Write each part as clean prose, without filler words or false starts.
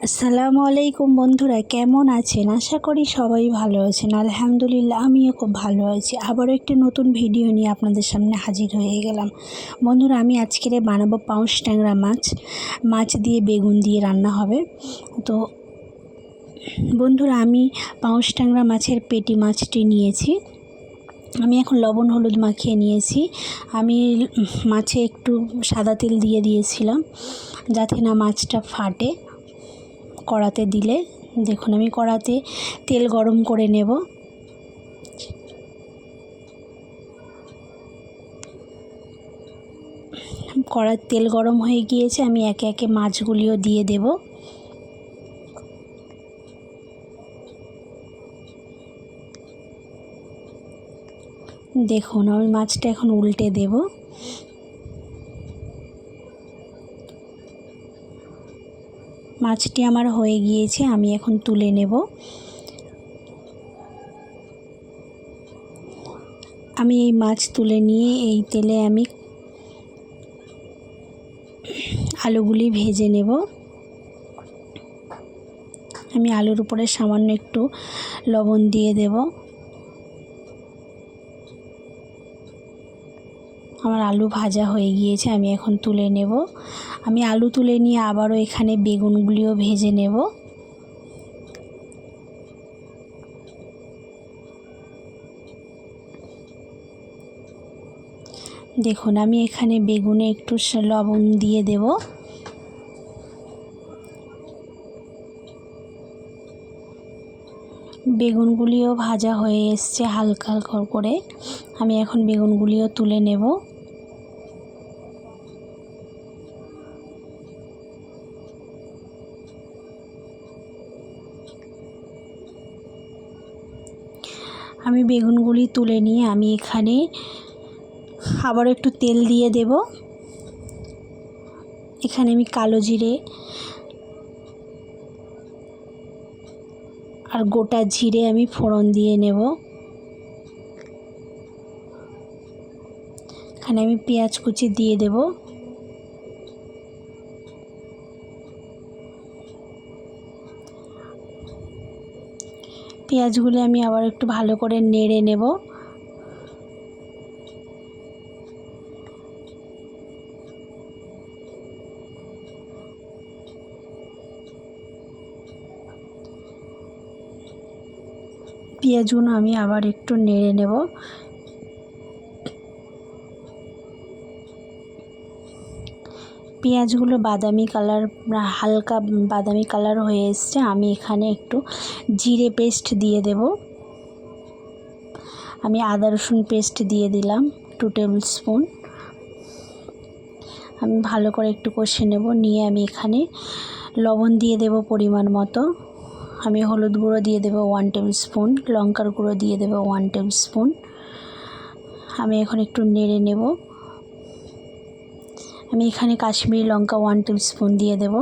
আসসালামু আলাইকুম বন্ধুরা, কেমন আছেন? আশা করি সবাই ভালো আছেন। আলহামদুলিল্লাহ, আমিও খুব ভালো আছি। আবারও একটি নতুন ভিডিও নিয়ে আপনাদের সামনে হাজির হয়ে গেলাম। বন্ধুরা, আমি আজকে বানাবো পাউস ট্যাংরা মাছ দিয়ে বেগুন দিয়ে রান্না হবে। তো বন্ধুরা, আমি পাউস ট্যাংরা মাছের পেটি মাছটি নিয়েছি। আমি এখন লবণ হলুদ মাখিয়ে নিয়েছি। আমি মাছে একটু সাদা তেল দিয়ে দিয়েছিলাম যাতে না মাছটা ফাটে কড়াতে দিলে। দেখুন, আমি কড়াতে তেল গরম করে নেব। কড়ার তেল গরম হয়ে গিয়েছে, আমি একে একে মাছগুলিও দিয়ে দেব। দেখুন, আমি মাছটা এখন উল্টে দেব। মাছটি আমার হয়ে গিয়েছে, আমি এখন তুলে নেব। আমি এই মাছ তুলে নিয়ে এই তেলে আমি আলুগুলি ভেজে নেব। আমি আলুর উপরে সামান্য একটু লবণ দিয়ে দেব। আমার আলু ভাজা হয়ে গিয়েছে, আমি এখন তুলে নেব। আমি আলু তুলে নিয়ে আবারও এখানে বেগুনগুলিও ভেজে নেব। দেখুন, আমি এখানে বেগুনে একটু লবণ দিয়ে দেব। বেগুনগুলিও ভাজা হয়ে এসছে হালকা হালকা করে। আমি এখন বেগুনগুলিও তুলে নেব। আমি বেগুনগুলি তুলে নিয়ে আমি এখানে আবার একটু তেল দিয়ে দেব। এখানে আমি কালো জিরে আর গোটা জিরে আমি ফোড়ন দিয়ে নেব। এখানে আমি পেঁয়াজ কুচি দিয়ে দেব। পেঁয়াজগুলো আমি আবার একটু ভালো করে নেড়ে নেব। পেঁয়াজগুলো আমি আবার একটু নেড়ে নেব। পেঁয়াজগুলো বাদামি কালার, হালকা বাদামি কালার হয়ে এসছে। আমি এখানে একটু জিরে পেস্ট দিয়ে দেব। আমি আদা রসুন পেস্ট দিয়ে দিলাম 2 টেবিল স্পুন। আমি ভালো করে একটু কষে নেব। নিয়ে আমি এখানে লবণ দিয়ে দেব পরিমাণ মতো। আমি হলুদ গুঁড়ো দিয়ে দেব 1 টেবিল স্পুন, লঙ্কার গুঁড়ো দিয়ে দেব 1 টেবিল স্পুন। আমি এখন একটু নেড়ে নেব। আমি এখানে কাশ্মীরি লঙ্কা 1 টেবিল স্পুন দিয়ে দেব।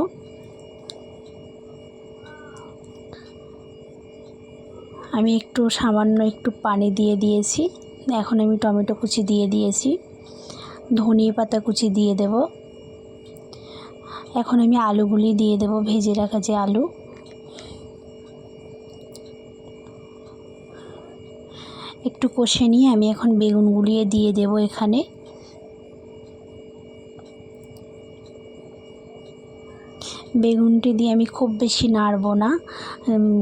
আমি একটু সামান্য একটু পানি দিয়ে দিয়েছি। এখন আমি টমেটো কুচি দিয়ে দিয়েছি, ধনিয়া পাতা কুচি দিয়ে দেব। এখন আমি আলুগুলি দিয়ে দেব, ভেজে রাখা যে আলু। একটু কষে নিয়ে আমি এখন বেগুনগুলি দিয়ে দেব এখানে। বেগুনটি দিয়ে আমি খুব বেশি নাড়ব না,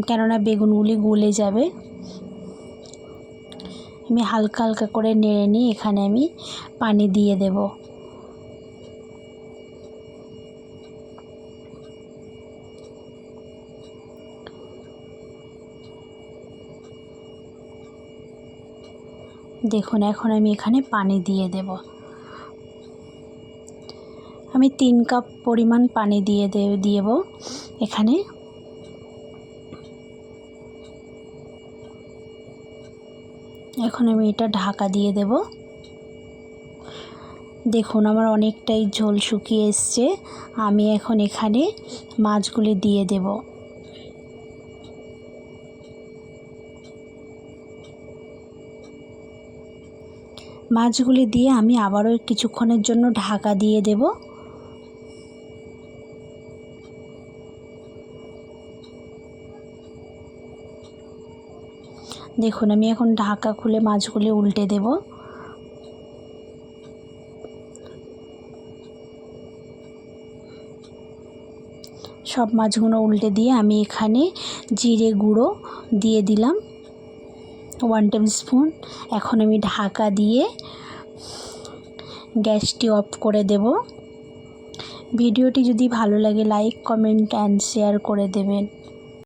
কেননা বেগুনগুলি গলে যাবে। আমি হালকা হালকা করে নেড়ে নিয়ে এখানে আমি পানি দিয়ে দেব। দেখুন, এখন আমি এখানে পানি দিয়ে দেব। আমি 3 কাপ পরিমাণ পানি দিয়ে দেব এখানে। এখন আমি এটা ঢাকা দিয়ে দেব। দেখুন, আমার অনেকটাই ঝোল শুকিয়ে এসছে। আমি এখন এখানে মাছগুলি দিয়ে দেব। মাছগুলি দিয়ে আমি আবারও কিছুক্ষণের জন্য ঢাকা দিয়ে দেব। দেখুন আমি এখন ঢাকা খুলে মাছগুলি উল্টে দেব। সব মাছগুলো উল্টে দিয়ে আমি এখানে জিরে গুঁড়ো দিয়ে দিলাম 1 টেবিল স্পুন। এখন আমি ঢাকা দিয়ে গ্যাসটি অফ করে দেব। ভিডিওটি যদি ভালো লাগে লাইক কমেন্ট অ্যান্ড শেয়ার করে দেবেন।